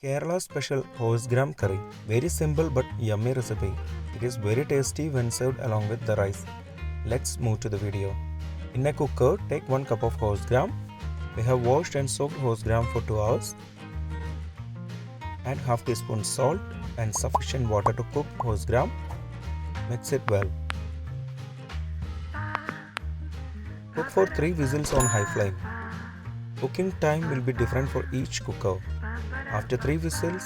Kerala special HorseGram Curry. Very simple but yummy recipe. It is very tasty when served along with the rice. Let's move to the video. In a cooker, take 1 cup of horsegram. We have washed and soaked horsegram for 2 hours. Add half teaspoon salt and sufficient water to cook horsegram. Mix it well. Cook for 3 whistles on high flame. Cooking time will be different for each cooker. After 3 whistles,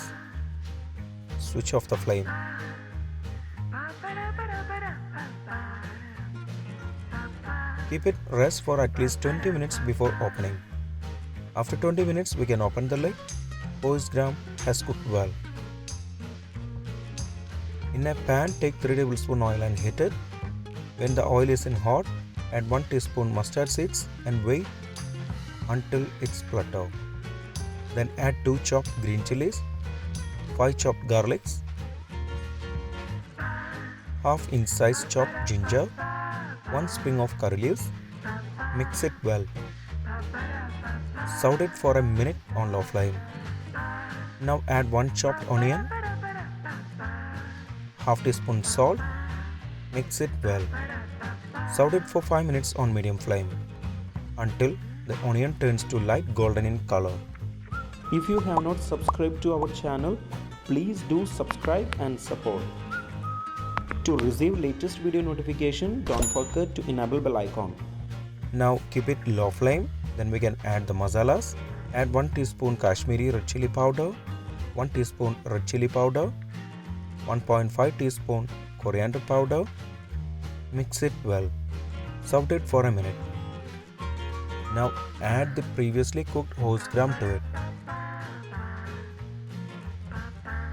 switch off the flame. Keep it rest for at least 20 minutes before opening. After 20 minutes, we can open the lid. Horsegram has cooked well. In a pan, take 3 tablespoons oil and heat it. When the oil is hot, add 1 teaspoon mustard seeds and wait until it sputters. Then add 2 chopped green chilies, 5 chopped garlics, half inch size chopped ginger, 1 sprig of curry leaves. Mix it well. Saute it for a minute on low flame. Now add 1 chopped onion, half teaspoon salt. Mix it well. Saute it for 5 minutes on medium flame until the onion turns to light golden in color. If you have not subscribed to our channel, please do subscribe and support. To receive latest video notification, don't forget to enable bell icon. Now keep it low flame. Then we can add the masalas. Add 1 teaspoon Kasmiri red chilli powder, 1 teaspoon red chilli powder, 1.5 teaspoon coriander powder. Mix it well. Saute it for a minute. Now add the previously cooked horsegram to it.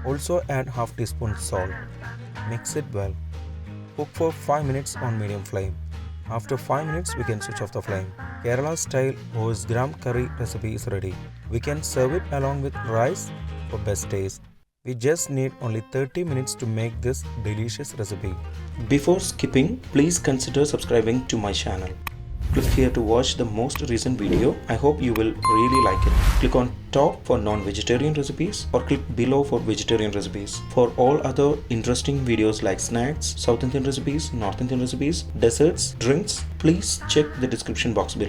Also add half teaspoon salt. Mix it well. Cook for 5 minutes on medium flame. After 5 minutes, we can switch off the flame. Kerala style HorseGram Curry recipe is ready. We can serve it along with rice for best taste. We just need only 30 minutes to make this delicious recipe. Before skipping, please consider subscribing to my channel. Click here to watch the most recent video. I hope you will really like it. Click on top for non-vegetarian recipes or click below for vegetarian recipes. For all other interesting videos like snacks, South Indian recipes, North Indian recipes, desserts, drinks, please check the description box below.